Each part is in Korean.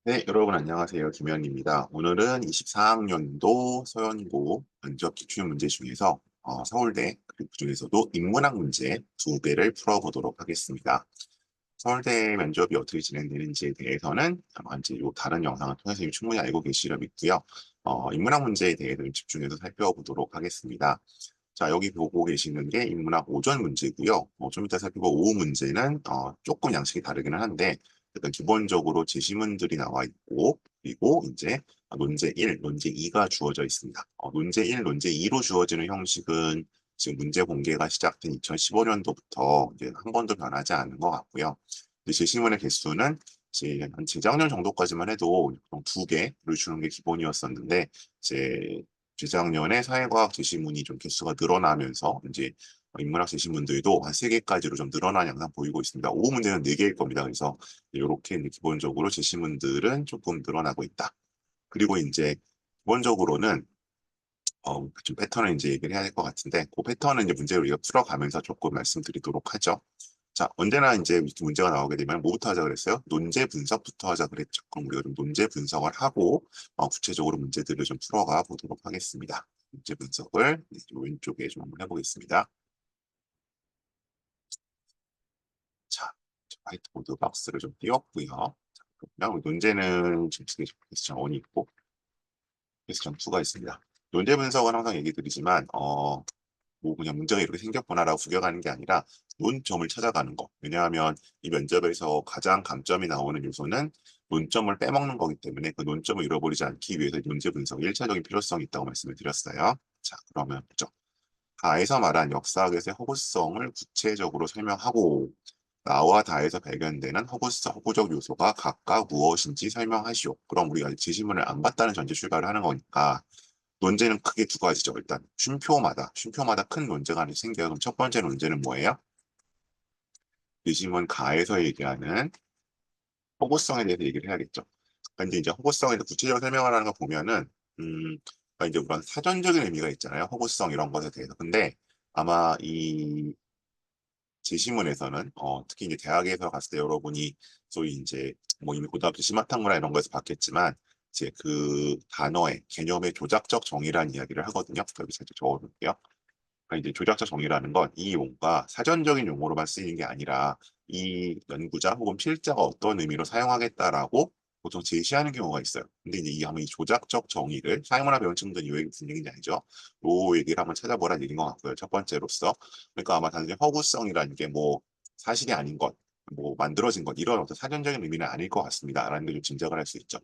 네, 여러분 안녕하세요. 김현입니다. 오늘은 24학년도 서연고 면접 기출 문제 중에서 서울대 그리고 그중에서도 인문학 문제 두 개를 풀어보도록 하겠습니다. 서울대 면접이 어떻게 진행되는지에 대해서는 아마 이제 요 다른 영상을 통해서 이미 충분히 알고 계시려 믿고요. 인문학 문제에 대해서 집중해서 살펴보도록 하겠습니다. 자, 여기 보고 계시는 게 인문학 오전 문제고요. 좀 이따 살펴볼 오후 문제는 조금 양식이 다르기는 한데 일단 기본적으로 제시문들이 나와 있고 그리고 이제 논제 1, 논제 2가 주어져 있습니다. 논제 1, 논제 2로 주어지는 형식은 지금 문제 공개가 시작된 2015년도부터 이제 한 번도 변하지 않은 것 같고요. 제시문의 개수는 이제 한 재작년 정도까지만 해도 보통 두 개를 주는 게 기본이었었는데 이제 재작년에 사회과학 제시문이 좀 개수가 늘어나면서 이제 인문학 제시문들도 한 3개까지로 좀 늘어난 양상 보이고 있습니다. 오후 문제는 4개일 겁니다. 그래서 이렇게 기본적으로 제시문들은 조금 늘어나고 있다. 그리고 이제 기본적으로는 좀 패턴을 이제 얘기를 해야 될 것 같은데 그 패턴은 이제 문제를 우리가 풀어가면서 조금 말씀드리도록 하죠. 자, 언제나 이제 이렇게 문제가 나오게 되면 뭐부터 하자 그랬어요? 논제 분석부터 하자 그랬죠. 그럼 우리가 좀 논제 분석을 하고 구체적으로 문제들을 좀 풀어가 보도록 하겠습니다. 문제 분석을 왼쪽에 좀 한번 해보겠습니다. 자, 화이트보드 박스를 좀 띄웠고요. 자, 그러면 우리 논제는 지금 두개 퀘스천 1이 있고 퀘스천 2가 있습니다. 논제 분석은 항상 얘기 드리지만 뭐 그냥 문제가 이렇게 생겼구나라고 구겨가는 게 아니라 논점을 찾아가는 거. 왜냐하면 이 면접에서 가장 감점이 나오는 요소는 논점을 빼먹는 거기 때문에 그 논점을 잃어버리지 않기 위해서 문제 분석의 1차적인 필요성이 있다고 말씀을 드렸어요. 자, 그러면 보죠. 가에서 말한 역사학에서의 허구성을 구체적으로 설명하고 나와 다에서 발견되는 허구성, 허구적 요소가 각각 무엇인지 설명하시오. 그럼 우리가 지시문을 안 봤다는 전제 출발을 하는 거니까 논제는 크게 두 가지죠. 일단 쉼표마다 큰 논제가 하나 생겨요. 그럼 첫 번째 논제는 뭐예요? 지시문 가에서 얘기하는 허구성에 대해서 얘기를 해야겠죠. 근데 이제 허구성에 대해서 구체적으로 설명을 하는 거 보면은 그러니까 이제 그런 사전적인 의미가 있잖아요. 허구성 이런 것에 대해서. 근데 아마 이 제시문에서는 특히 이제 대학에서 갔을 때 여러분이 소위 이제 뭐 이미 고등학교 심화학문화 이런 거에서 봤겠지만 이제 그 단어의 개념의 조작적 정의라는 이야기를 하거든요. 여기 살짝 적어놓을게요. 그러니까 이제 조작적 정의라는 건 이 용어가 사전적인 용어로만 쓰이는 게 아니라 이 연구자 혹은 필자가 어떤 의미로 사용하겠다라고 보통 제시하는 경우가 있어요. 근데 이제 이 한번 이 조작적 정의를 사회문화 배운 친구들은 이 얘기 무슨 얘기인지 알죠? 요 얘기를 한번 찾아보라는 얘기인 것 같고요. 첫 번째로서. 그러니까 아마 단순히 허구성이라는 게 뭐 사실이 아닌 것, 뭐 만들어진 것 이런 어떤 사전적인 의미는 아닐 것 같습니다라는 걸 좀 짐작을 할 수 있죠.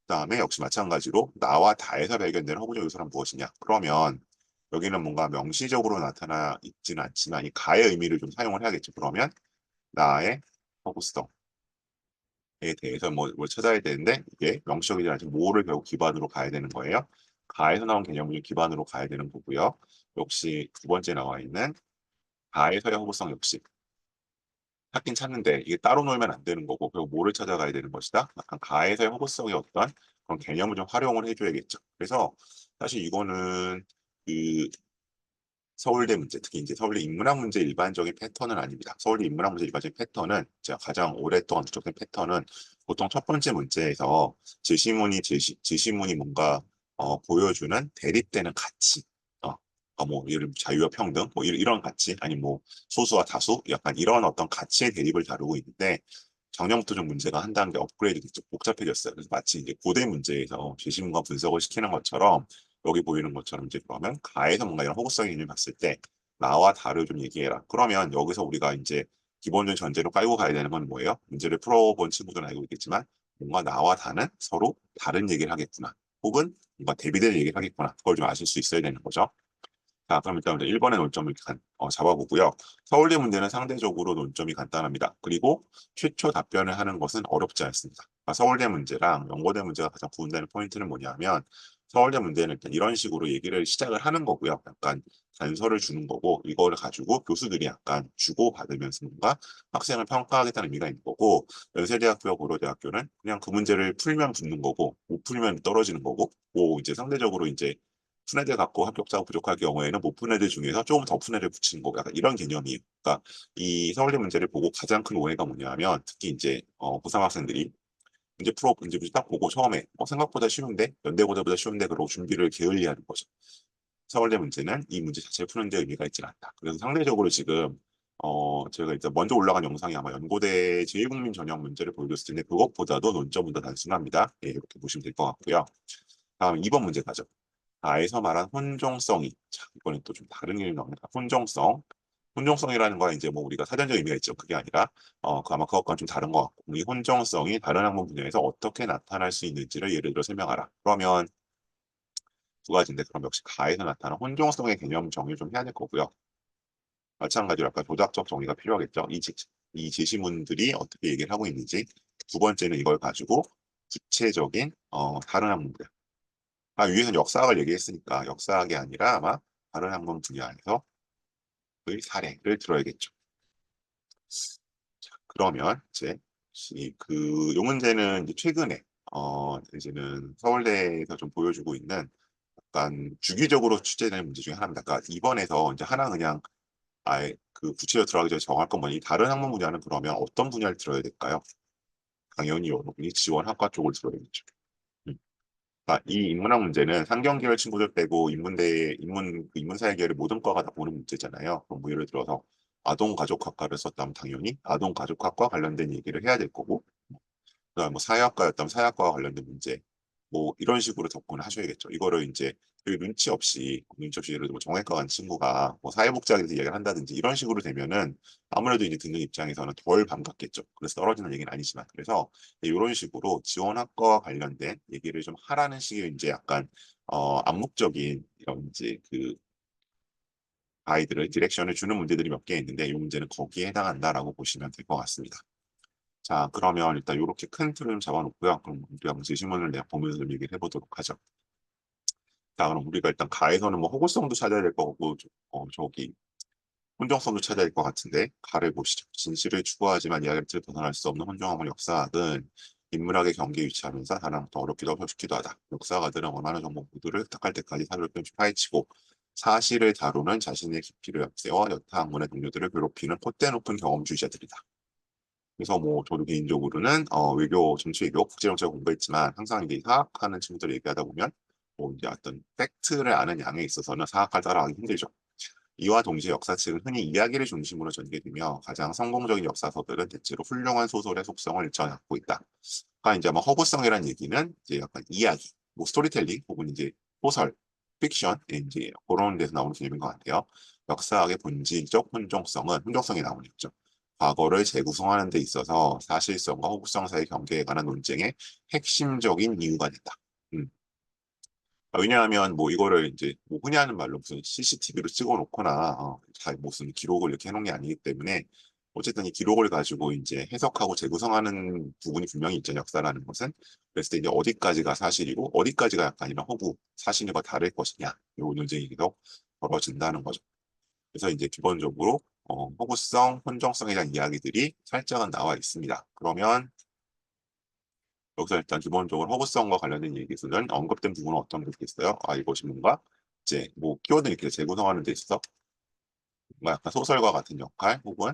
그다음에 역시 마찬가지로 나와 다에서 발견되는 허구적 요소는 무엇이냐? 그러면 여기는 뭔가 명시적으로 나타나 있지는 않지만 이 가의 의미를 좀 사용을 해야겠죠. 그러면 나의 허구성에 대해서 뭘 찾아야 되는데 이게 명시적이지 않지만 뭐를 결국 기반으로 가야 되는 거예요. 가에서 나온 개념을 기반으로 가야 되는 거고요. 역시 두 번째 나와 있는 가에서의 허구성 역시 찾긴 찾는데 이게 따로 놀면 안 되는 거고 결국 뭐를 찾아가야 되는 것이다. 약간 가에서의 허구성의 어떤 그런 개념을 좀 활용을 해줘야겠죠. 그래서 사실 이거는 그 서울대 문제, 특히 이제 서울대 인문학 문제 일반적인 패턴은 아닙니다. 서울대 인문학 문제 일반적인 패턴은 제가 가장 오랫동안 지적된 패턴은 보통 첫 번째 문제에서 제시문이 뭔가 보여주는 대립되는 가치, 뭐 예를 들면 자유와 평등, 뭐 이런 가치, 아니 뭐 소수와 다수, 약간 이런 어떤 가치의 대립을 다루고 있는데 작년부터 좀 문제가 한 단계 업그레이드 좀 복잡해졌어요. 그래서 마치 이제 고대 문제에서 제시문과 분석을 시키는 것처럼 여기 보이는 것처럼 이제 그러면 가에서 뭔가 이런 허구성의 의미를 봤을 때 나와 다를 좀 얘기해라. 그러면 여기서 우리가 이제 기본적인 전제로 깔고 가야 되는 건 뭐예요? 문제를 풀어본 친구들은 알고 있겠지만 뭔가 나와 다는 서로 다른 얘기를 하겠구나. 혹은 뭔가 대비될 얘기를 하겠구나. 그걸 좀 아실 수 있어야 되는 거죠. 자, 그럼 일단 1번의 논점을 잡아보고요. 서울대 문제는 상대적으로 논점이 간단합니다. 그리고 최초 답변을 하는 것은 어렵지 않습니다. 서울대 문제랑 연고대 문제가 가장 구분되는 포인트는 뭐냐면 서울대 문제는 일단 이런 식으로 얘기를 시작을 하는 거고요. 약간 단서를 주는 거고 이거를 가지고 교수들이 약간 주고받으면서 뭔가 학생을 평가하겠다는 의미가 있는 거고 연세대학교와 고려대학교는 그냥 그 문제를 풀면 붙는 거고 못 풀면 떨어지는 거고 뭐 이제 상대적으로 이제 푼 애들 갖고 합격자가 부족할 경우에는 못 푼 애들 중에서 조금 더 푼 애를 붙이는 거 약간 이런 개념이에요. 그러니까 이 서울대 문제를 보고 가장 큰 오해가 뭐냐면 특히 이제 고3 학생들이 문제 딱 보고 처음에 생각보다 쉬운데 연대고사보다 쉬운데 그러고 준비를 게을리하는 거죠. 서울대 문제는 이 문제 자체를 푸는 데 의미가 있지 않다. 그래서 상대적으로 지금 제가 일단 먼저 올라간 영상이 아마 연고대 제1국민 전형 문제를 보여줬을 텐데 그것보다도 논점은 더 단순합니다. 예, 이렇게 보시면 될 것 같고요. 다음 2번 문제 가죠. 다에서 말한 혼종성이. 자, 이번엔 또 좀 다른 의미 나옵니다. 혼종성. 혼종성이라는 건 이제 뭐 우리가 사전적 의미가 있죠. 그게 아니라 아마 그것과는 좀 다른 것 같고 이 혼종성이 다른 학문 분야에서 어떻게 나타날 수 있는지를 예를 들어 설명하라. 그러면 두 가지인데 그럼 역시 가에서 나타나는 혼종성의 개념 정의를 좀 해야 될 거고요. 마찬가지로 아까 조작적 정의가 필요하겠죠. 이 제시문들이 어떻게 얘기를 하고 있는지. 두 번째는 이걸 가지고 구체적인 다른 학문들. 위에서는 역사학을 얘기했으니까 역사학이 아니라 아마 다른 학문 분야에서의 사례를 들어야겠죠. 그러면 이제 요 문제는 이제 최근에 이제는 서울대에서 좀 보여주고 있는 약간 주기적으로 출제되는 문제 중에 하나입니다. 그러니까 이번에서 이제 하나 그냥 아예 그 구체적으로 들어가기 전에 정할 건 뭐니? 다른 학문 분야는 그러면 어떤 분야를 들어야 될까요? 당연히 여러분이 지원학과 쪽을 들어야겠죠. 음. 이 인문학 문제는 상경계열 친구들 빼고 인문사회 계열의 모든 과가 다 보는 문제잖아요. 그럼 뭐 예를 들어서 아동가족학과를 썼다면 당연히 아동가족학과 관련된 얘기를 해야 될 거고, 그다음 뭐 사회학과였다면 사회학과와 관련된 문제, 뭐 이런 식으로 접근을 하셔야겠죠. 이거를 이제 눈치 없이 예를 들어 뭐 정외과 간 친구가 뭐 사회복지학에 대해서 이야기를 한다든지 이런 식으로 되면은 아무래도 이제 듣는 입장에서는 덜 반갑겠죠. 그래서 떨어지는 얘기는 아니지만 그래서 이런 식으로 지원학과와 관련된 얘기를 좀 하라는 식의 이제 약간 암묵적인 이런 이제 그 아이들을 디렉션을 주는 문제들이 몇 개 있는데 이 문제는 거기에 해당한다라고 보시면 될 것 같습니다. 자, 그러면 일단 이렇게 큰 틀을 좀 잡아놓고요. 그럼 우리가 문제 지문을 내가 보면서 좀 얘기를 해보도록 하죠. 자, 그럼 우리가 일단 가에서는 뭐 허구성도 찾아야 될 거고, 저기 혼종성도 찾아야 될 것 같은데 가를 보시죠. 진실을 추구하지만 이야기를 벗어날 수 없는 혼종학문 역사학은 인문학의 경계에 위치하면서 하나부터 어렵기도 하고 쉽기도 하다. 역사가들은 원하는 정보 모두를 획득할 때까지 사료를 끊임없이 파헤치고 사실을 다루는 자신의 깊이를 앞세워 여타 학문의 동료들을 괴롭히는 콧대 높은 경험주의자들이다. 그래서 뭐 저도 개인적으로는 외교, 정치 외교, 국제정치를 공부했지만 항상 이제 사학하는 친구들 얘기하다 보면 뭐 이제 어떤 팩트를 아는 양에 있어서는 사학을 따라가기 힘들죠. 이와 동시에 역사책은 흔히 이야기를 중심으로 전개되며 가장 성공적인 역사서들은 대체로 훌륭한 소설의 속성을 일정히 갖고 있다. 그러니까 이제 뭐 허구성이라는 얘기는 이제 약간 이야기, 뭐 스토리텔링 혹은 이제 소설, 픽션 이제 그런 데서 나오는 개념인 것 같아요. 역사학의 본질적 혼종성이 나오겠죠. 과거를 재구성하는 데 있어서 사실성과 허구성 사이의 경계에 관한 논쟁의 핵심적인 이유가 된다. 음. 왜냐하면 뭐 이거를 이제 뭐 흔히 하는 말로 무슨 CCTV로 찍어 놓거나 다 무슨 기록을 이렇게 해놓은 게 아니기 때문에 어쨌든 이 기록을 가지고 이제 해석하고 재구성하는 부분이 분명히 있죠. 역사라는 것은. 그랬을 때 이제 어디까지가 사실이고 어디까지가 약간 이런 허구 사실과 다를 것이냐 이런 논쟁이 계속 벌어진다는 거죠. 그래서 이제 기본적으로 허구성, 혼정성에 대한 이야기들이 살짝은 나와 있습니다. 그러면 여기서 일단 기본적으로 허구성과 관련된 얘기에서는 언급된 부분은 어떤 게 있겠어요? 이것이 뭔가 이제 뭐 키워드 이렇게 재구성하는 데 있어서 뭔가 약간 소설과 같은 역할 혹은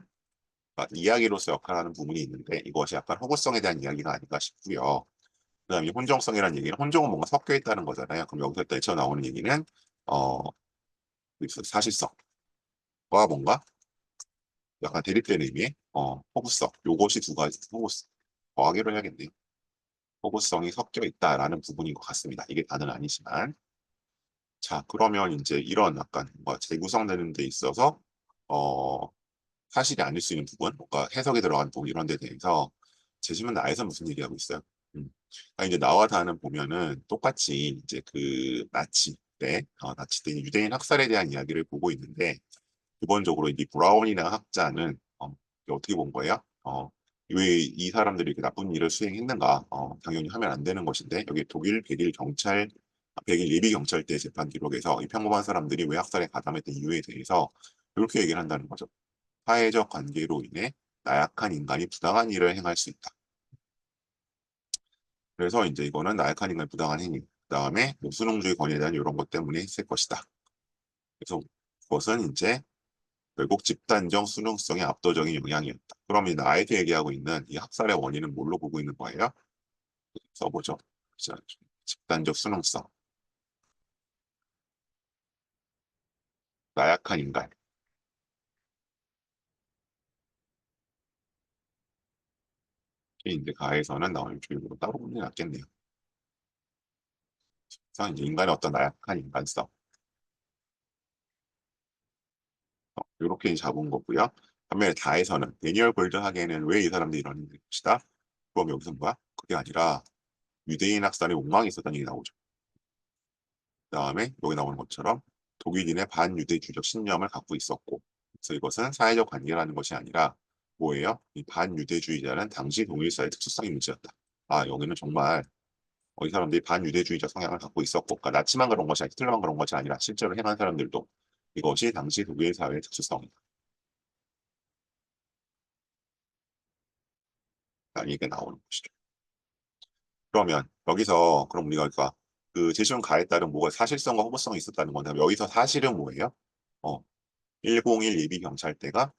이야기로서 역할하는 부분이 있는데 이것이 약간 허구성에 대한 이야기가 아닌가 싶고요. 그다음에 혼정성이라는 얘기는 혼종은 뭔가 섞여 있다는 거잖아요. 그럼 여기서 일단 쳐 나오는 얘기는 어 사실성과 뭔가 약간 대립되는 의미의 허구성. 요것이 두 가지 허구성 더하기로 해야겠네요. 허구성이 섞여 있다라는 부분인 것 같습니다. 이게 다는 아니지만. 자, 그러면 이제 이런 약간 뭔가 재구성되는 데 있어서 어, 사실이 아닐 수 있는 부분, 뭔가 해석이 들어간 부분 이런 데 대해서 재심은 나에서 무슨 얘기하고 있어요? 이제 나와 다는 보면은 똑같이 이제 그 나치 때 유대인 학살에 대한 이야기를 보고 있는데 기본적으로 이 브라운이라는 학자는 어떻게 본 거예요? 왜 이 사람들이 이렇게 나쁜 일을 수행했는가? 당연히 하면 안 되는 것인데 여기 독일 백일 예비 경찰대 재판 기록에서 이 평범한 사람들이 왜 학살에 가담했던 이유에 대해서 이렇게 얘기를 한다는 거죠. 사회적 관계로 인해 나약한 인간이 부당한 일을 행할 수 있다. 그래서 이제 이거는 나약한 인간이 부당한 행위. 그다음에 뭐 수능주의 권위에 대한 이런 것 때문에 했을 것이다. 그래서 그것은 이제 결국 집단적 수능성의 압도적인 영향이었다. 그럼 이 나에게 얘기하고 있는 이 학살의 원인은 뭘로 보고 있는 거예요? 써보죠. 자, 집단적 수능성, 나약한 인간. 이제 가에서는 나올 교육으로 따로 보는 게 낫겠네요. 그래서 이제 인간의 어떤 나약한 인간성, 이렇게 잡은 거고요. 반면에 다에서는 데니얼 골드하게는 왜 이 사람들이 이런 것이다? 그럼 여기서 뭐야? 그게 아니라 유대인 학살에 욕망이 있었다는 얘기 나오죠. 그다음에 여기 나오는 것처럼 독일인의 반유대주의적 신념을 갖고 있었고, 그래서 이것은 사회적 관계라는 것이 아니라 뭐예요? 이 반유대주의자는 당시 동일사의 특수성이 문제였다. 아, 여기는 정말 이 사람들이 반유대주의적 성향을 갖고 있었고, 그러니까 나치만 그런 것이 아니라 히틀러만 그런 것이 아니라 실제로 행한 사람들도 이것이 당시 독일 사회의 특수성이다. 이게 나오는 것이죠. 그러면 여기서 그럼 우리가 그러니까 그 제시문 가에 따른 뭐가 사실성과 허구성이 있었다는 건데 여기서 사실은 뭐예요? 어, 101 예비 경찰대가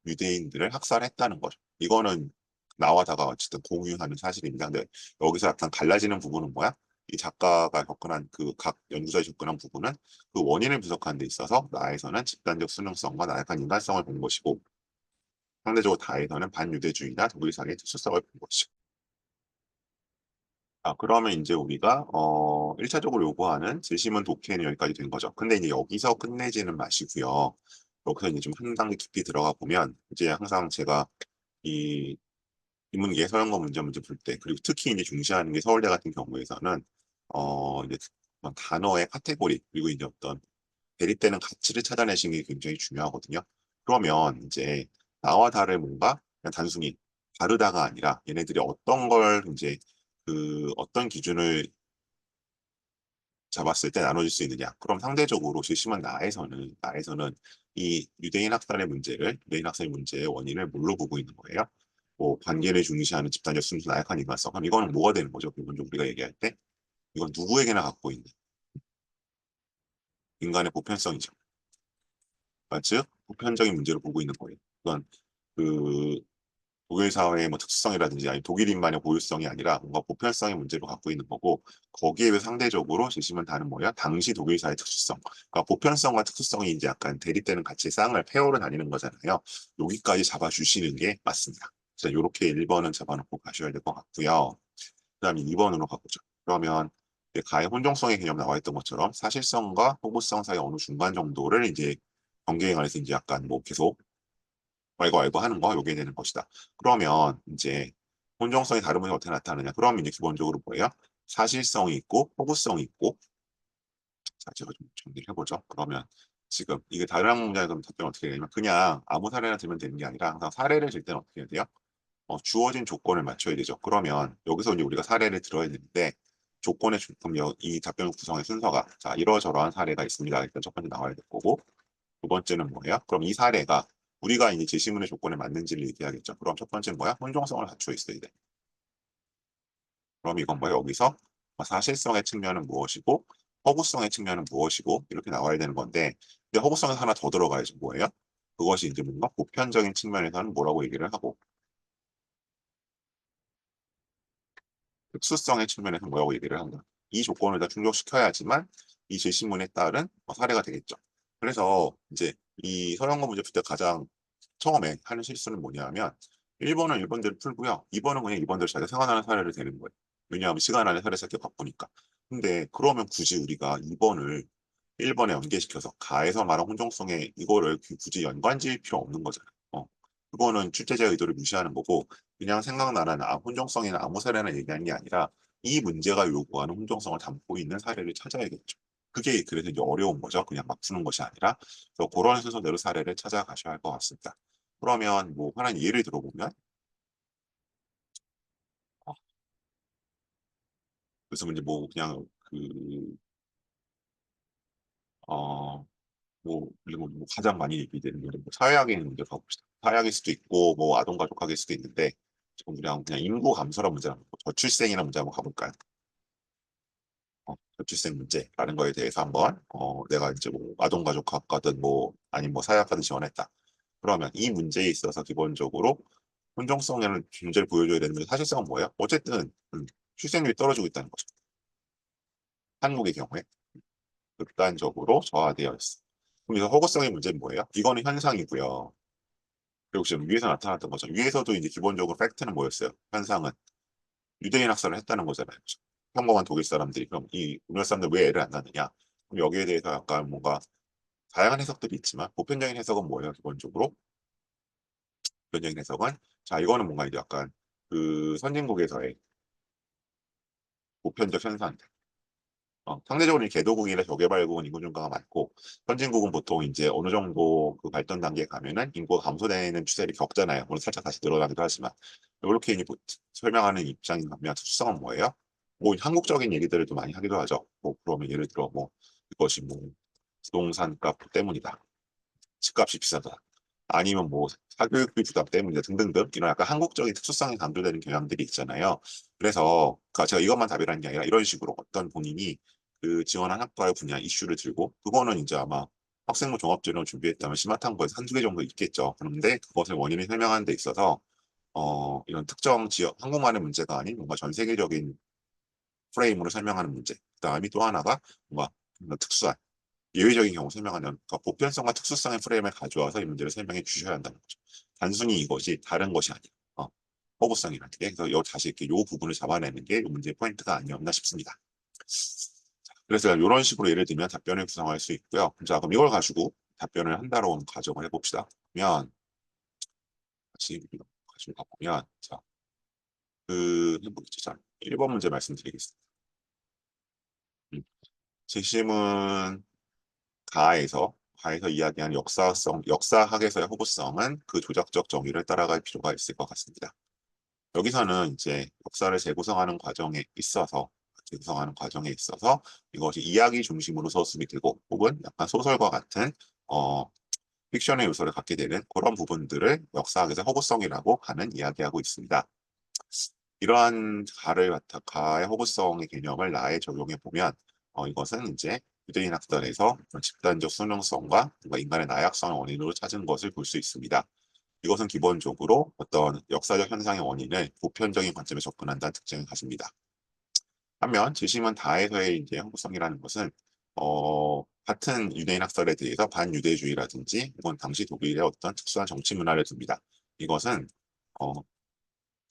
유대인들을 학살했다는 거죠. 이거는 나와 다가 어쨌든 공유하는 사실입니다. 근데 여기서 약간 갈라지는 부분은 뭐야? 이 작가가 접근한 그 각 연구자의 접근한 부분은 그 원인을 분석하는 데 있어서 나에서는 집단적 수능성과 나약한 인간성을 본 것이고 상대적으로 다에서는 반유대주의나 독일사회의 특수성을 본 것이죠. 그러면 이제 우리가 1차적으로 요구하는 재심은 독해는 여기까지 된 거죠. 근데 이제 여기서 끝내지는 마시고요. 여기서 이제 좀 한 단계 깊이 들어가 보면 이제 항상 제가 이 인문계 서양권 문제 풀 때 그리고 특히 이제 중시하는 게 서울대 같은 경우에서는 이제 어떤 단어의 카테고리 그리고 이제 어떤 대립되는 가치를 찾아내시는 게 굉장히 중요하거든요. 그러면 이제 나와 다를 뭔가 그냥 단순히 다르다가 아니라 얘네들이 어떤 걸 이제 그 어떤 기준을 잡았을 때 나눠질 수 있느냐. 그럼 상대적으로 실심한 나에서는 이 유대인 학살의 문제의 원인을 뭘로 보고 있는 거예요? 뭐 관계를 중시하는 집단적 순수 나약한 인간성. 그럼 이거는 뭐가 되는 거죠? 기본적으로 우리가 얘기할 때 이건 누구에게나 갖고 있는 인간의 보편성이죠. 즉 보편적인 문제를 보고 있는 거예요. 이건 그 독일 사회의 뭐 특수성이라든지 아니 독일인만의 고유성이 아니라 뭔가 보편성의 문제로 갖고 있는 거고 거기에 비해 상대적으로 제시문 다는 뭐야? 당시 독일 사회 특수성. 그러니까 보편성과 특수성이 이제 약간 대립되는 가치의 쌍을 페어를 다니는 거잖아요. 여기까지 잡아주시는 게 맞습니다. 그래서 이렇게 1번은 잡아놓고 가셔야 될 것 같고요. 그다음에 2번으로 가보죠. 그러면 가의 혼종성의 개념 나와 있던 것처럼 사실성과 호구성 사이 어느 중간 정도를 이제 경계에 관해서 이제 약간 뭐 계속 알고 하는 거 요게 되는 것이다. 그러면 이제 혼종성이 다르면 어떻게 나타나냐? 그러면 이제 기본적으로 뭐예요? 사실성이 있고 호구성이 있고 자 제가 좀 정리를 해보죠. 그러면 지금 이게 다른 항목문제에 그럼 답변 어떻게 되냐면 그냥 아무 사례나 들면 되는 게 아니라 항상 사례를 들 때는 어떻게 해야 돼요? 주어진 조건을 맞춰야 되죠. 그러면 여기서 이제 우리가 사례를 들어야 되는데 조건의 그럼 이 답변 구성의 순서가 자 이러저러한 사례가 있습니다. 일단 첫 번째 나와야 될 거고 두 번째는 뭐예요? 그럼 이 사례가 우리가 이제 제시문의 조건에 맞는지를 얘기하겠죠. 그럼 첫 번째는 뭐야? 혼종성을 갖추어 있어야 돼. 그럼 이건 뭐야? 여기서 사실성의 측면은 무엇이고 허구성의 측면은 무엇이고 이렇게 나와야 되는 건데 근데 허구성에서 하나 더 들어가야지 뭐예요? 그것이 이제 뭔가 보편적인 측면에서는 뭐라고 얘기를 하고 특수성의 측면에서 뭐라고 얘기를 한다. 이 조건을 다 충족시켜야지만 이 제시문에 따른 사례가 되겠죠. 그래서 이제 이 서양권 문제 풀 때 가장 처음에 하는 실수는 뭐냐면 1번은 1번대로 풀고요. 2번은 그냥 2번대로 자기가 생각나는 사례를 대는 거예요. 왜냐하면 시간 안에 사례 찾기 바쁘니까. 근데 그러면 굳이 우리가 2번을 1번에 연계시켜서 가에서 말한 혼종성에 이거를 굳이 연관 지을 필요 없는 거잖아요. 그거는 출제자의 의도를 무시하는 거고 그냥 생각나는 혼종성이나 아무 사례나 얘기하는 게 아니라 이 문제가 요구하는 혼종성을 담고 있는 사례를 찾아야겠죠. 그게 그래서 이제 어려운 거죠. 그냥 막 푸는 것이 아니라 그래서 그런 순서대로 사례를 찾아가셔야 할 것 같습니다. 그러면 뭐 하나 예를 들어보면 어, 그래서 이제 뭐 그냥 그리고 뭐 가장 많이 얘기되는 게 뭐 사회학의 문제 가봅시다. 사회학일 수도 있고 뭐 아동가족학일 수도 있는데 지금 그냥 인구 감소란 문제 한번 저출생이라는 문제 한번 가볼까요? 저출생 문제라는 거에 대해서 한번 내가 이제 뭐 아동가족학 가든 뭐 아니면 뭐 사회학과든 지원했다. 그러면 이 문제에 있어서 기본적으로 혼종성이라는 존재를 보여줘야 되는데 사실상은 뭐예요? 어쨌든 출생률이 떨어지고 있다는 거죠. 한국의 경우에 극단적으로 저하되어 있어. 그럼 여기서 허구성의 문제는 뭐예요? 이거는 현상이고요. 그리고 지금 위에서 나타났던 거죠. 위에서도 이제 기본적으로 팩트는 뭐였어요? 현상은 유대인 학살을 했다는 거잖아요. 그죠? 평범한 독일 사람들이 그럼 이 우리나라 사람들 왜 애를 안 낳느냐? 그럼 여기에 대해서 약간 뭔가 다양한 해석들이 있지만 보편적인 해석은 뭐예요? 기본적으로 보편적인 해석은 자 이거는 뭔가 이제 약간 그 선진국에서의 보편적 현상. 상대적으로 이 개도국이나 저개발국은 인구 증가가 많고 선진국은 보통 이제 어느 정도 그 발전 단계에 가면은 인구가 감소되는 추세를 겪잖아요. 물론 살짝 다시 늘어나기도 하지만 이렇게 이제 설명하는 입장이면 특수성은 뭐예요? 뭐 한국적인 얘기들을 또 많이 하기도 하죠. 뭐 그러면 예를 들어 뭐 이것이 뭐 부동산 값 때문이다. 집값이 비싸다. 아니면 뭐 사교육비 부담 때문이다 등등등 이런 약간 한국적인 특수성이 강조되는 경향들이 있잖아요. 그래서 그러니까 제가 이것만 답이라는 게 아니라 이런 식으로 어떤 본인이 그 지원한 학과의 분야 이슈를 들고 그거는 이제 아마 학생부 종합전형을 준비했다면 심화탐구에서 한두 개 정도 있겠죠. 그런데 그것을 원인을 설명하는 데 있어서 이런 특정 지역 한국만의 문제가 아닌 뭔가 전 세계적인 프레임으로 설명하는 문제. 그다음에 또 하나가 뭔가 특수한 예외적인 경우 설명하는 그러니까 보편성과 특수성의 프레임을 가져와서 이 문제를 설명해 주셔야 한다는 거죠. 단순히 이것이 다른 것이 아니라 허구성이라는 게 그래서 다시 이렇게 요 부분을 잡아내는 게 이 문제의 포인트가 아니었나 싶습니다. 그래서 이런 식으로 예를 들면 답변을 구성할 수 있고요. 자 그럼 이걸 가지고 답변을 한다로 가정을 해봅시다. 그러면 같이 가지고 가보면 자그 해보겠죠. 자 1번 문제 말씀드리겠습니다. 재심은 가에서 이야기한 역사학에서의 허구성은 그 조작적 정의를 따라갈 필요가 있을 것 같습니다. 여기서는 이제 역사를 재구성하는 과정에 있어서 이것이 이야기 중심으로 서술이 되고 혹은 약간 소설과 같은 어, 픽션의 요소를 갖게 되는 그런 부분들을 역사학에서 허구성이라고 하는 이야기하고 있습니다. 이러한 가의 허구성의 개념을 나에 적용해 보면 이것은 이제 유대인 학설에서 집단적 수능성과 인간의 나약성을 원인으로 찾은 것을 볼 수 있습니다. 이것은 기본적으로 어떤 역사적 현상의 원인을 보편적인 관점에 접근한다는 특징을 가집니다. 반면 재심은 다에서의 이제 허구성이라는 것은 같은 유대인 학설에 대해서 반유대주의라든지 혹은 당시 독일의 어떤 특수한 정치 문화를 둡니다. 이것은 어,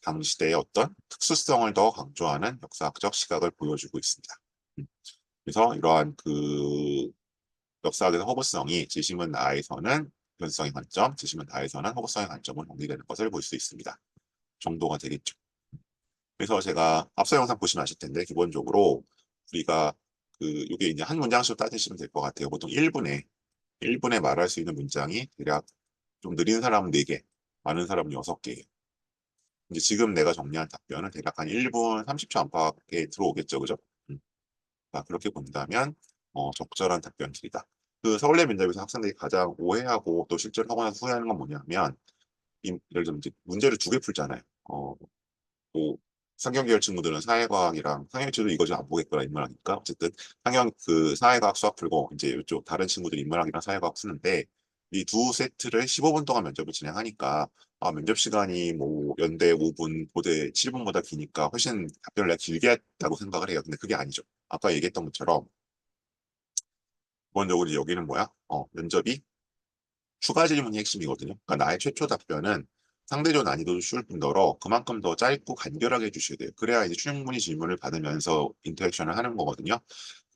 당시대의 어떤 특수성을 더 강조하는 역사학적 시각을 보여주고 있습니다. 그래서 이러한 그 역사학에서 허구성이 지심은 나에서는 변성의 관점, 지심은 나에서는 허구성의 관점을 정리되는 것을 볼 수 있습니다. 정도가 되겠죠. 그래서 제가 앞서 영상 보시면 아실 텐데 기본적으로 우리가 이게 이제 한 문장씩로 따지시면 될 것 같아요. 보통 1분에 말할 수 있는 문장이 대략 좀 느린 사람은 4개, 많은 사람은 6개예요. 이제 지금 내가 정리한 답변은 대략 한 1분 30초 안팎에 들어오겠죠, 그죠? 그렇게 본다면 적절한 답변들이다. 그 서울대 면접에서 학생들이 가장 오해하고 또 실제로 하고 나서 후회하는 건 뭐냐면 예를 들면 이제 문제를 2개 풀잖아요. 뭐 상경계열 친구들은 사회과학이랑 상경치도 이거 좀 안 보겠구나 인문학이니까 어쨌든 상경 그 사회과학 수학 풀고 이제 이쪽 다른 친구들이 인문학이랑 사회과학 푸는데 이 두 세트를 15분 동안 면접을 진행하니까 면접 시간이 뭐 연대 5분, 고대 7분보다 기니까 훨씬 답변을 내가 길게 했다고 생각을 해요. 근데 그게 아니죠. 아까 얘기했던 것처럼 기본적으로 여기는 뭐야? 면접이 추가 질문이 핵심이거든요. 그러니까 나의 최초 답변은 상대적 난이도도 쉬울 뿐더러 그만큼 더 짧고 간결하게 해주셔야 돼요. 그래야 이제 충분히 질문을 받으면서 인터랙션을 하는 거거든요.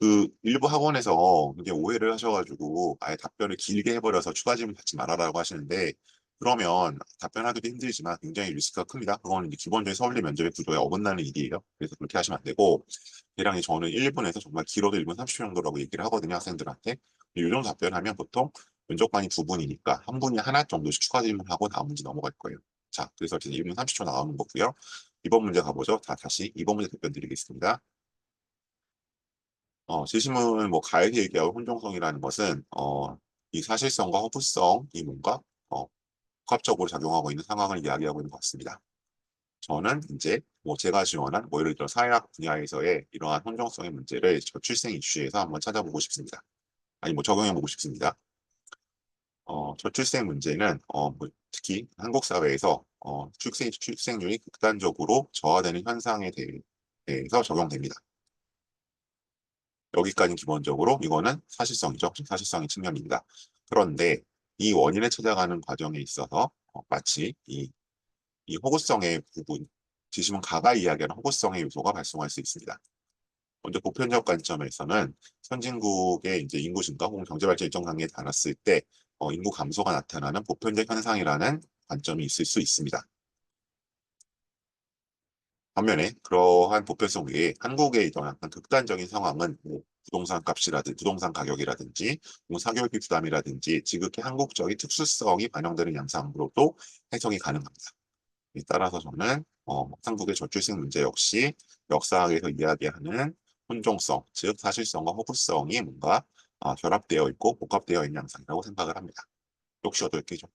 그 일부 학원에서 이게 오해를 하셔가지고 아예 답변을 길게 해버려서 추가 질문 받지 말아라고 하시는데 그러면 답변하기도 힘들지만 굉장히 리스크가 큽니다. 그거는 이제 기본적인 서울대 면접의 구조에 어긋나는 일이에요. 그래서 그렇게 하시면 안 되고 대략 저는 1분에서 정말 길어도 1분 30초 정도라고 얘기를 하거든요. 학생들한테. 이 정도 답변하면 보통 면접관이 2분이니까 한 분이 하나 정도씩 추가 질문하고 다음 문제 넘어갈 거예요. 자, 그래서 이제 1분 30초 나오는 거고요. 이번 문제 가보죠. 다시 이번 문제 답변 드리겠습니다. 재심은 뭐 가에서 얘기하고 혼종성이라는 것은 이 사실성과 허구성이 뭔가 복합적으로 작용하고 있는 상황을 이야기하고 있는 것 같습니다. 저는 이제 뭐 제가 지원한 뭐 예를 들어 사회학 분야에서의 이러한 혼종성의 문제를 저출생 이슈에서 한번 찾아보고 싶습니다. 아니 뭐 적용해보고 싶습니다. 저출생 문제는 뭐 특히 한국 사회에서 출생률이 극단적으로 저하되는 현상에 대해서 적용됩니다. 여기까지 기본적으로 이거는 사실성이죠. 사실성의 측면입니다. 그런데 이 원인을 찾아가는 과정에 있어서 마치 이 호구성의 부분, 지심은 가가 이야기하는 호구성의 요소가 발생할 수 있습니다. 먼저 보편적 관점에서는 선진국의 이제 인구 증가 혹은 경제 발전 일정 단계에 달았을 때 인구 감소가 나타나는 보편적 현상이라는 관점이 있을 수 있습니다. 반면에 그러한 보편성 외에 한국의 이런 약간 극단적인 상황은 뭐 부동산 값이라든지 부동산 가격이라든지 사교육비 부담이라든지 지극히 한국적인 특수성이 반영되는 양상으로도 해석이 가능합니다. 따라서 저는 한국의 저출생 문제 역시 역사학에서 이야기하는 혼종성, 즉 사실성과 호구성이 뭔가 결합되어 있고 복합되어 있는 양상이라고 생각을 합니다. 역시 8개죠.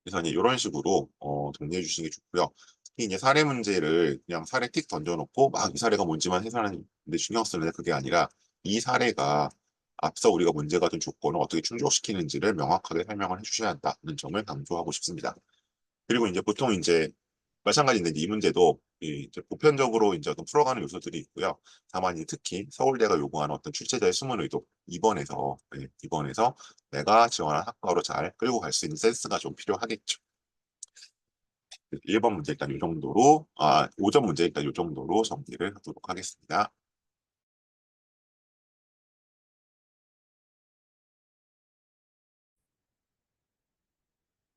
그래서 이제 이런 식으로 정리해 주시는 게 좋고요. 특히 이제 사례 문제를 그냥 사례 틱 던져놓고 막 이 사례가 뭔지만 해설하는데 신경 쓰는데 그게 아니라 이 사례가 앞서 우리가 문제가 된 조건을 어떻게 충족시키는지를 명확하게 설명을 해주셔야 한다는 점을 강조하고 싶습니다. 그리고 이제 보통 이제 마찬가지인데 이 문제도 이제 보편적으로 이제 어떤 풀어가는 요소들이 있고요. 다만 이제 특히 서울대가 요구하는 어떤 출제자의 숨은 의도 2번에서 내가 지원한 학과로 잘 끌고 갈 수 있는 센스가 좀 필요하겠죠. 1번 문제 일단 이 정도로 5점 문제 일단 이 정도로 정리를 하도록 하겠습니다.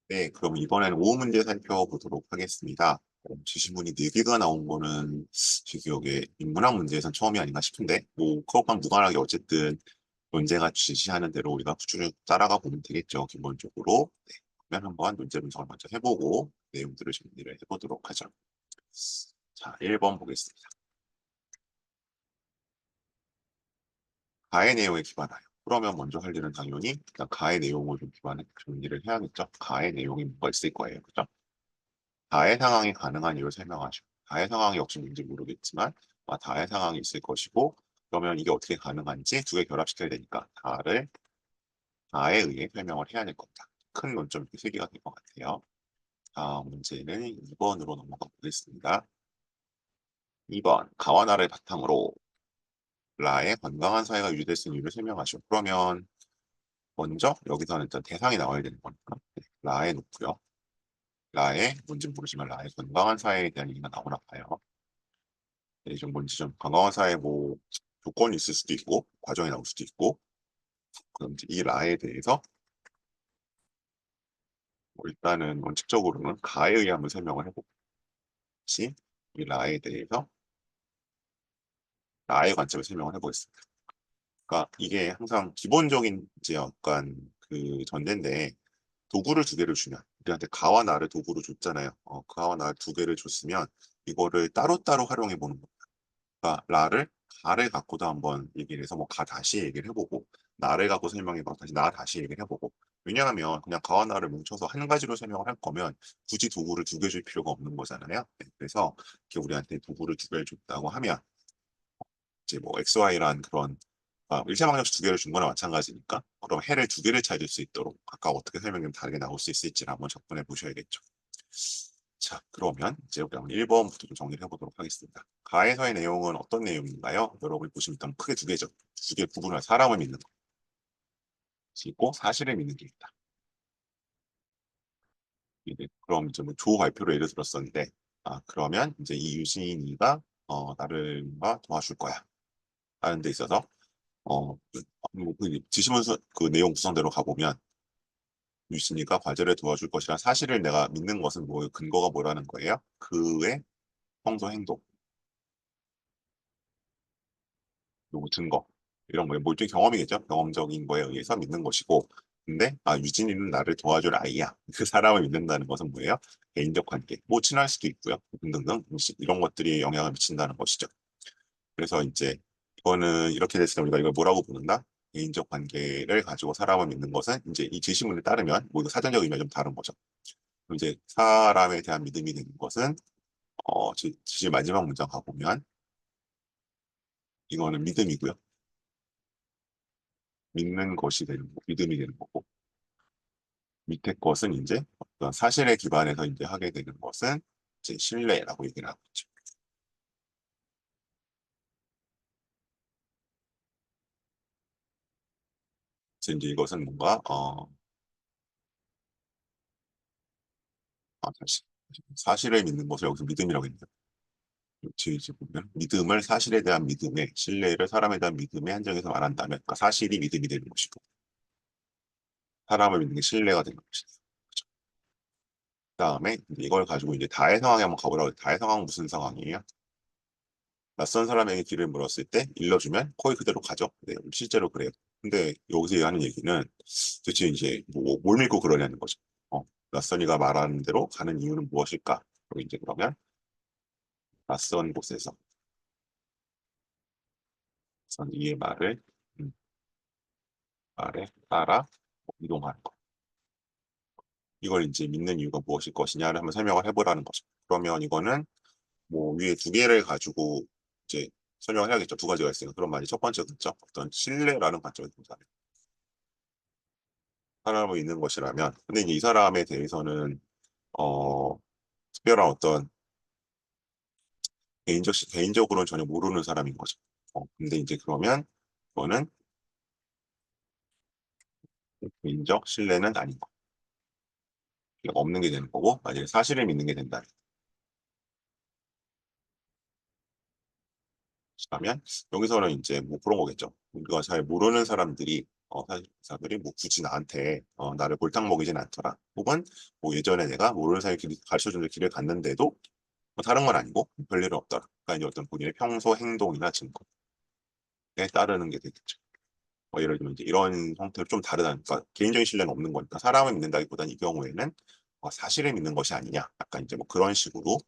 네, 그럼 이번에는 5 문제 살펴보도록 하겠습니다. 지시문이 4개가 나온 거는 제 기억에 인문학 문제에선 처음이 아닌가 싶은데 뭐 그것과 무관하게 어쨌든 문제가 지시하는 대로 우리가 쭉 따라가 보면 되겠죠. 기본적으로. 네, 그러면 한번 문제 분석을 먼저 해보고 내용들을 정리를 해보도록 하죠. 자, 1번 보겠습니다. 가의 내용에 기반하여. 그러면 먼저 할 일은 당연히 일단 가의 내용을 좀 기반해 정리를 해야겠죠. 가의 내용이 뭐가 있을 거예요. 그죠? 다의 상황이 가능한 이유를 설명하죠. 다의 상황이 혹시 뭔지 모르겠지만 다의 상황이 있을 것이고 그러면 이게 어떻게 가능한지 두 개 결합시켜야 되니까 다에 의해 설명을 해야 될 겁니다. 큰 논점 이렇게 세 개가 될 것 같아요. 다음 문제는 2번으로 넘어가 보겠습니다. 2번 가와 나를 바탕으로 라의 건강한 사회가 유지될 수 있는 이유를 설명하시오. 그러면 먼저 여기서는 일단 대상이 나와야 되는 거니까 라에 놓고요. 라의 뭔지 모르지만 라의 건강한 사회에 대한 얘기가 나오나 봐요. 네, 좀 뭔지 좀 건강한 사회 뭐 조건이 있을 수도 있고 과정이 나올 수도 있고 그럼 이제 이 라에 대해서 뭐 일단은 원칙적으로는 가에 의해 한번 설명을 해보고 이 라에 대해서 나의 관점을 설명을 해보겠습니다. 그러니까 이게 항상 기본적인 이제 약간 그 전제인데 도구를 두 개를 주면 우리한테 가와 나를 도구로 줬잖아요. 가와 나를 두 개를 줬으면 이거를 따로따로 활용해 보는 겁니다. 그러니까 라를 가를 갖고도 한번 얘기를 해서 뭐 가 다시 얘기를 해보고 나를 갖고 설명해보고 다시 나 다시 얘기를 해보고 왜냐하면 그냥 가와 나를 뭉쳐서 한 가지로 설명을 할 거면 굳이 도구를 두 개 줄 필요가 없는 거잖아요. 네, 그래서 이렇게 우리한테 도구를 두 개를 줬다고 하면 이제 뭐 XY란 그런 일체방정식 두 개를 준 거나 마찬가지니까 그럼 해를 두 개를 찾을 수 있도록 각각 어떻게 설명하면 다르게 나올 수 있을지를 한번 접근해 보셔야겠죠. 자, 그러면 이제 우리 한번 1번부터 좀 정리를 해보도록 하겠습니다. 가에서의 내용은 어떤 내용인가요? 여러분이 보시면 일단 크게 두 개죠. 두 개 구분할 사람을 믿는 거 있고 사실을 믿는 게 있다. 그럼 이제 뭐조 발표로 예를 들었었는데 그러면 이제 이 유진이가 나를 뭔가 도와줄 거야. 하는 데 있어서 뭐그 지시문서 그 내용 구성대로 가보면 유진이가 과제를 도와줄 것이라 사실을 내가 믿는 것은 뭐 근거가 뭐라는 거예요? 그의 평소 행동, 그리고 증거 이런 거에 뭐 일종의 경험이겠죠. 경험적인 거에 의해서 믿는 것이고 근데 유진이는 나를 도와줄 아이야. 그 사람을 믿는다는 것은 뭐예요? 개인적 관계, 뭐 친할 수도 있고요. 등등등 이런 것들이 영향을 미친다는 것이죠. 그래서 이제 이거는 이렇게 됐을 때 우리가 이걸 뭐라고 부른다? 개인적 관계를 가지고 사람을 믿는 것은 이제 이 제시문에 따르면 뭐 사전적 의미가 좀 다른 거죠. 그럼 이제 사람에 대한 믿음이 되는 것은 제시 마지막 문장 가보면 이거는 믿음이고요. 믿는 것이 되는 거, 믿음이 되는 거고 밑에 것은 이제 어떤 사실에 기반해서 이제 하게 되는 것은 이제 신뢰라고 얘기를 하고 있죠. 그래서 이제 이것은 뭔가 사실을 믿는 것을 여기서 믿음이라고 했네요. 그렇지, 이제 보면 믿음을 사실에 대한 믿음에 신뢰를 사람에 대한 믿음에 한정해서 말한다면 그러니까 사실이 믿음이 되는 것이고 사람을 믿는 게 신뢰가 되는 것이다. 그렇죠? 그다음에 이제 이걸 가지고 이제 다의 상황에 한번 가보라고 해요. 다의 상황은 무슨 상황이에요? 낯선 사람에게 길을 물었을 때 일러주면 거의 그대로 가죠. 네, 실제로 그래요. 근데 여기서 하는 얘기는 도대체 이제 뭘 믿고 그러냐는 거죠. 낯선이가 말하는 대로 가는 이유는 무엇일까? 그리고 이제 그러면 낯선 곳에서 낯선 이의 음, 말에 따라 이동하는 것. 이걸 이제 믿는 이유가 무엇일 것이냐를 한번 설명을 해보라는 거죠. 그러면 이거는 뭐 위에 두 개를 가지고 이제 설명을 해야겠죠. 두 가지가 있으니까. 그런 말이 첫 번째가 죠 어떤 신뢰라는 관점에서 보자면 사람을 믿는 것이라면 근데 이제 이 사람에 대해서는 어 특별한 어떤 개인적으로는 전혀 모르는 사람인 거죠. 근데 이제 그러면 그거는 개인적 신뢰는 아닌 거. 없는 게 되는 거고 만약에 사실을 믿는 게 된다면 여기서는 이제 뭐 그런 거겠죠. 우리가 잘 모르는 사람들이 사실 그 사람들이 뭐 굳이 나한테 나를 골탕 먹이진 않더라. 혹은 뭐 예전에 내가 모르는 사람이 가르쳐준 길을 갔는데도 뭐 다른 건 아니고 별일은 없더라. 그러니까 이제 어떤 본인의 평소 행동이나 증거에 따르는 게 되겠죠. 예를 들면 이제 이런 형태로 좀 다르다니까 그러니까 개인적인 신뢰는 없는 거니까 사람을 믿는다기보다는 이 경우에는 사실을 믿는 것이 아니냐. 약간 이제 뭐 그런 식으로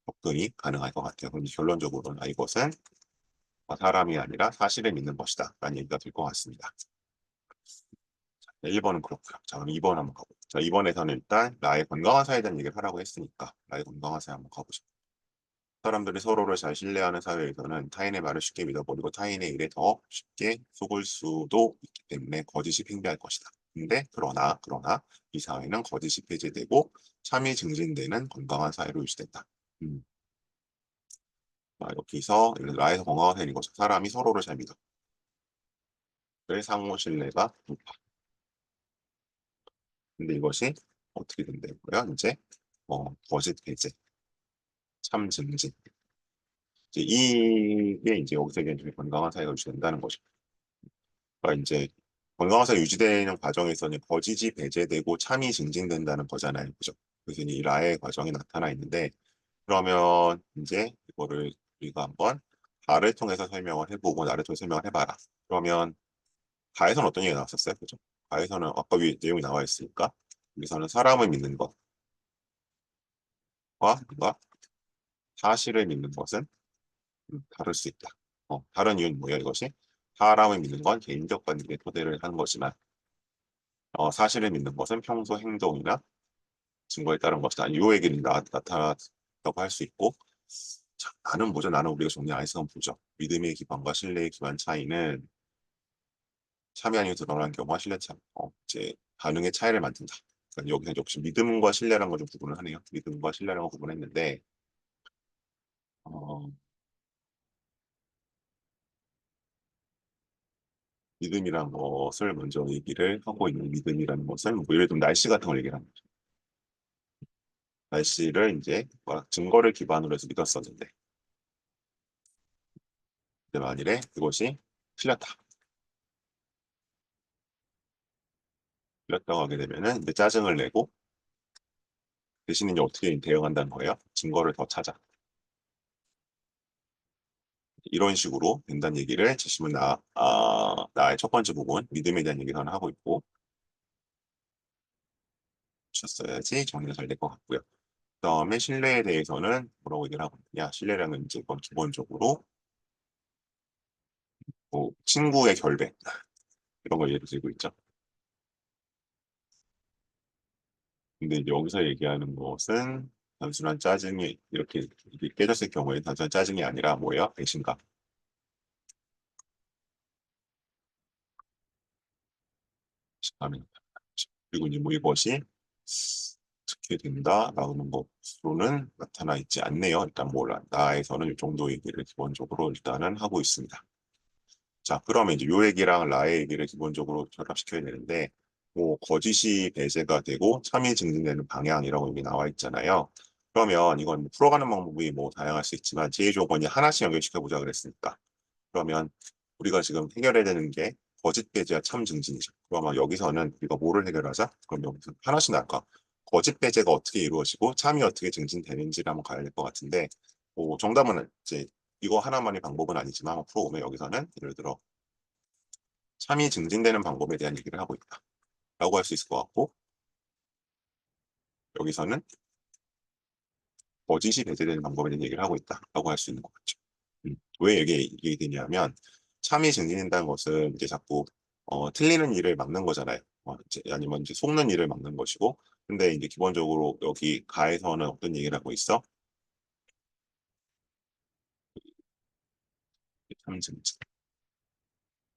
접근이 가능할 것 같아요. 그럼 결론적으로는 이것은 사람이 아니라 사실을 믿는 것이다. 라는 얘기가 될 것 같습니다. 네, 1번은 그렇고요. 자, 그럼 2번 한번 가보죠. 자, 2번에서는 일단 나의 건강한 사회에 대한 얘기를 하라고 했으니까 나의 건강한 사회 한번 가보죠. 사람들이 서로를 잘 신뢰하는 사회에서는 타인의 말을 쉽게 믿어버리고 타인의 일에 더 쉽게 속을 수도 있기 때문에 거짓이 팽배할 것이다. 근데 그러나 이 사회는 거짓이 폐지되고 참이 증진되는 건강한 사회로 유지된다. 음, 여기서 나의 건강한 사회인 것은 사람이 서로를 잘 믿어. 그 상호 신뢰가 높아. 근데 이것이 어떻게 된다고요? 이제 거짓 배제, 참 증진. 이제 이게 이제 여기서 얘기하는 건강한 사회가 유지된다는 거죠. 그러니까 이제 건강한 사회 유지되는 과정에서는 거짓이 배제되고 참이 증진된다는 거잖아요. 그죠? 그래서 이 라의 과정이 나타나 있는데 그러면 이제 이거를 우리가 한번 가를 통해서 설명을 해보고 나를 통해서 설명을 해봐라. 그러면 가에서는 어떤 얘기가 나왔었어요? 그죠? 가에서는 아까 위에 내용이 나와 있으니까 여기서는 사람을 믿는 것과 뭔가 사실을 믿는 것은 다를 수 있다. 다른 이유는 뭐예요? 이것이 사람을 믿는 건 개인적 관계에 토대를 하는 거지만 사실을 믿는 것은 평소 행동이나 증거에 따른 것이다. 이 얘기는 나타났다고 할 수 있고 자, 나는 뭐죠? 나는 우리가 정리 안 했으면 보죠. 믿음의 기반과 신뢰의 기반 차이는 참여 아니면 드러난 경우와 신뢰 차, 이제 반응의 차이를 만든다. 그러니까 여기서 역시 믿음과 신뢰라는 걸 좀 구분을 하네요. 믿음과 신뢰라는 걸 구분했는데 어, 믿음이란 것을 먼저 얘기를 하고 있는 믿음이라는 것은 뭐 예를 들면 날씨 같은 걸 얘기를 하는 거죠. 날씨를 이제 증거를 기반으로 해서 믿었었는데 근데 만일에 그것이 틀렸다. 틀렸다고 하게 되면은 이제 짜증을 내고 대신 이제 어떻게 대응한다는 거예요? 증거를 더 찾아. 이런 식으로 된다는 얘기를 지금은 나의 첫 번째 부분 믿음에 대한 얘기를 하나 하고 있고 쳤어야지 정리가 잘 될 것 같고요. 그다음에 신뢰에 대해서는 뭐라고 얘기를 하고 있냐? 신뢰량은 이제 기본적으로 뭐 친구의 결백 이런 걸 예로 들고 있죠. 근데 이제 여기서 얘기하는 것은 단순한 짜증이 이렇게 깨졌을 경우에 단순한 짜증이 아니라 뭐예요? 배신감. 배신감이 그리고 이제 뭐 이것이 어떻게 된다라는 것으로는 나타나 있지 않네요. 일단 몰라. 나에서는 이 정도 얘기를 기본적으로 일단은 하고 있습니다. 자, 그러면 이제 요 얘기랑 라의 얘기를 기본적으로 결합시켜야 되는데, 뭐, 거짓이 배제가 되고 참이 증진되는 방향이라고 여기 나와 있잖아요. 그러면 이건 뭐 풀어가는 방법이 뭐 다양할 수 있지만, 제일 좋은 건 하나씩 연결시켜보자 그랬으니까. 그러면 우리가 지금 해결해야 되는 게 거짓 배제와 참 증진이죠. 그러면 여기서는 우리가 뭐를 해결하자? 그럼 여기서 하나씩 나갈까? 거짓 배제가 어떻게 이루어지고 참이 어떻게 증진되는지를 한번 가야 될 것 같은데, 뭐 정답은 이제 이거 하나만의 방법은 아니지만 한번 풀어보면 여기서는 예를 들어 참이 증진되는 방법에 대한 얘기를 하고 있다 라고 할 수 있을 것 같고, 여기서는 거짓이 배제되는 방법에 대한 얘기를 하고 있다 라고 할 수 있는 것 같죠. 왜 이게 얘기되냐면 참이 증진된다는 것은 이제 자꾸 틀리는 일을 막는 거잖아요. 이제 아니면 이제 속는 일을 막는 것이고, 근데 이제 기본적으로 여기 가에서는 어떤 얘기를 하고 있어? 참 증진.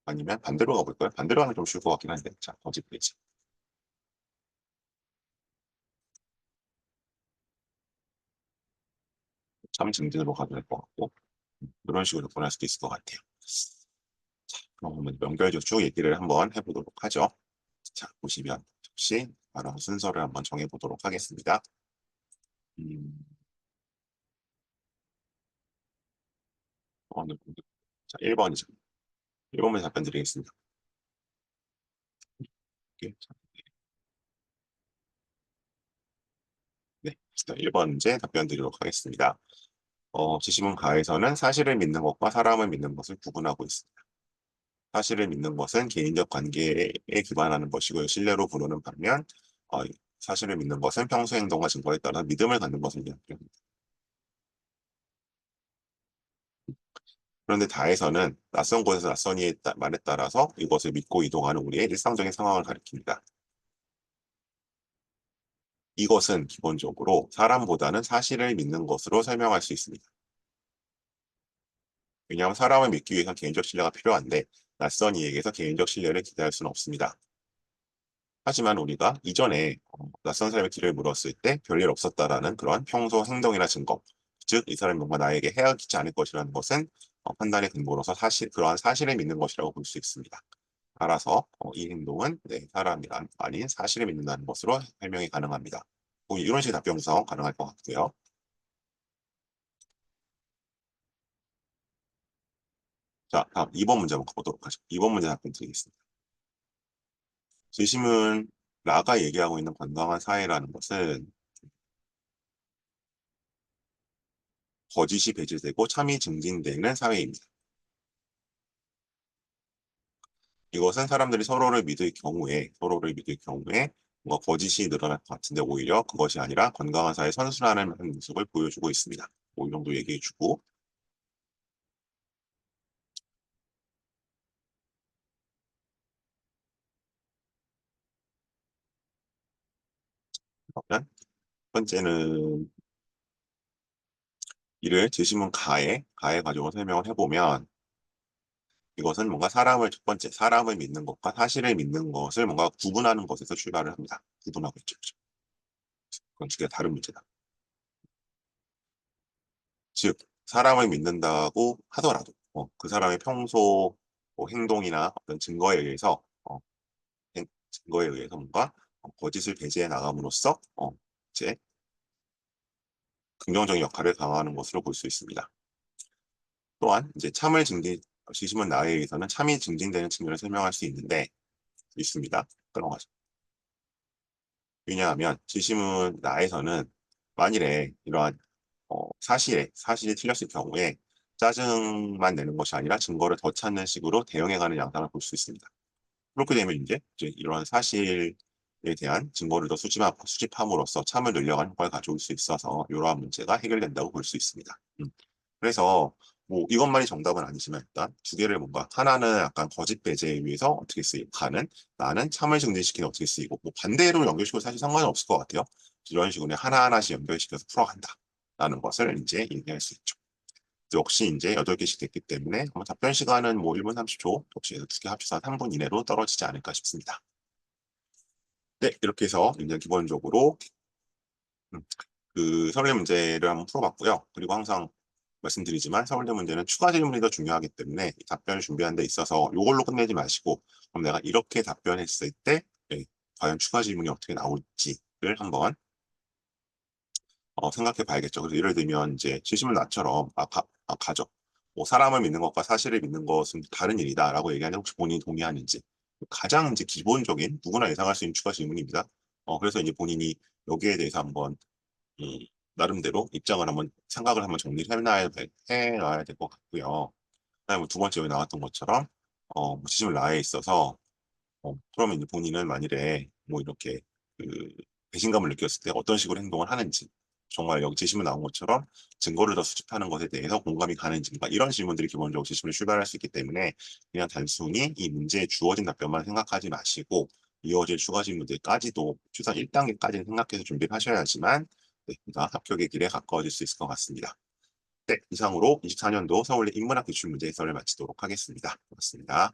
아니면 반대로 가볼까요? 반대로 하면 좀 쉬울 것 같긴 한데, 자, 거짓 배제. 참 증진으로 가도 될 것 같고, 이런 식으로 보낼 수도 있을 것 같아요. 그럼 한번 연결적 쭉 얘기를 한번 해보도록 하죠. 자, 보시면 역시 바로 순서를 한번 정해보도록 하겠습니다. 음, 네. 자, 1번이죠. 1번만 답변 드리겠습니다. 네, 1번 문제 답변 드리도록 하겠습니다. 지시문 가에서는 사실을 믿는 것과 사람을 믿는 것을 구분하고 있습니다. 사실을 믿는 것은 개인적 관계에 기반하는 것이고요. 신뢰로 부르는 반면, 어, 사실을 믿는 것은 평소 행동과 증거에 따라 믿음을 갖는 것을 이야기합니다. 그런데 다에서는 낯선 곳에서 낯선 이의 말에 따라서 이것을 믿고 이동하는 우리의 일상적인 상황을 가리킵니다. 이것은 기본적으로 사람보다는 사실을 믿는 것으로 설명할 수 있습니다. 왜냐하면 사람을 믿기 위해서 개인적 신뢰가 필요한데 낯선 이에게서 개인적 신뢰를 기대할 수는 없습니다. 하지만 우리가 이전에 낯선 사람의 길을 물었을 때 별일 없었다라는 그런 평소 행동이나 증거, 즉 이 사람이 뭔가 나에게 해가 끼치 않을 것이라는 것은 판단의 근거로서 그러한 사실을 믿는 것이라고 볼 수 있습니다. 따라서 이 행동은 사람이 아닌 사실을 믿는다는 것으로 설명이 가능합니다. 이런 식의 답변 구성 가능할 것 같고요. 자, 다음 2번 문제 한번 가보도록 하죠. 2번 문제 답변 드리겠습니다. 재심은 라가 얘기하고 있는 건강한 사회라는 것은 거짓이 배제되고 참이 증진되는 사회입니다. 이것은 사람들이 서로를 믿을 경우에 뭔가 거짓이 늘어날 것 같은데 오히려 그것이 아니라 건강한 사회 선순환을 하는 모습을 보여주고 있습니다. 뭐이 정도 얘기해주고, 그러면 첫 번째는 이를 제시문 가에 가지고 설명을 해보면 이것은 뭔가 첫 번째 사람을 믿는 것과 사실을 믿는 것을 뭔가 구분하는 것에서 출발을 합니다. 구분하고 있죠. 그죠? 그건 두 개가 다른 문제다. 즉, 사람을 믿는다고 하더라도 그 사람의 평소 뭐 행동이나 어떤 증거에 의해서 뭔가 거짓을 배제해 나감으로써 이제 긍정적인 역할을 강화하는 것으로 볼 수 있습니다. 또한 이제 지심은 나에 의해서는 참이 증진되는 측면을 설명할 수 있습니다. 끊어가죠. 왜냐하면 지심은 나에서는 만일에 이러한 사실이 틀렸을 경우에 짜증만 내는 것이 아니라 증거를 더 찾는 식으로 대응해가는 양상을 볼 수 있습니다. 그렇게 되면 이제 이러한 사실에 대한 증거를 더 수집함으로써 참을 늘려가는 효과를 가져올 수 있어서 이러한 문제가 해결된다고 볼 수 있습니다. 그래서 뭐 이것만이 정답은 아니지만 일단 두 개를 뭔가 하나는 약간 거짓 배제에 위해서 어떻게 쓰이고 나는 참을 증진시키는 어떻게 쓰이고 뭐 반대로 연결시켜도 사실 상관은 없을 것 같아요. 이런 식으로 하나하나씩 연결시켜서 풀어간다 라는 것을 이제 얘기할 수 있죠. 역시 이제 8개씩 됐기 때문에 답변 시간은 뭐 1분 30초, 역시 두 개 합쳐서 3분 이내로 떨어지지 않을까 싶습니다. 네, 이렇게 해서 이제 기본적으로 음, 그 설문 문제를 한번 풀어봤고요. 그리고 항상 말씀드리지만 서울대 문제는 추가 질문이 더 중요하기 때문에 이 답변을 준비하는 데 있어서 요걸로 끝내지 마시고 그럼 내가 이렇게 답변했을 때 과연 추가 질문이 어떻게 나올지를 한번 생각해 봐야겠죠. 그래서 예를 들면 이제 지시문 나처럼 가죠. 뭐 "사람을 믿는 것과 사실을 믿는 것은 다른 일이다."라고 얘기하는데 혹시 본인이 동의하는지. 가장 이제 기본적인 누구나 예상할 수 있는 추가 질문입니다. 그래서 이제 본인이 여기에 대해서 한번 음 나름대로 입장을 한번 생각을 한번 정리를 해 놔야 될 것 같고요. 그다음에 두 번째 여기 나왔던 것처럼 뭐 지시물 나에 있어서 그러면 이제 본인은 만일에 뭐 이렇게 그 배신감을 느꼈을 때 어떤 식으로 행동을 하는지, 정말 여기 제시문에 나온 것처럼 증거를 더 수집하는 것에 대해서 공감이 가는지, 뭐 이런 질문들이 기본적으로 제시문에 출발할 수 있기 때문에 그냥 단순히 이 문제에 주어진 답변만 생각하지 마시고 이어질 추가 질문들까지도 최소한 1 단계까지는 생각해서 준비를 하셔야지만 보다 합격의 길에 가까워질 수 있을 것 같습니다. 네, 이상으로 24년도 서울대 인문학 기출문제 해설을 마치도록 하겠습니다. 고맙습니다.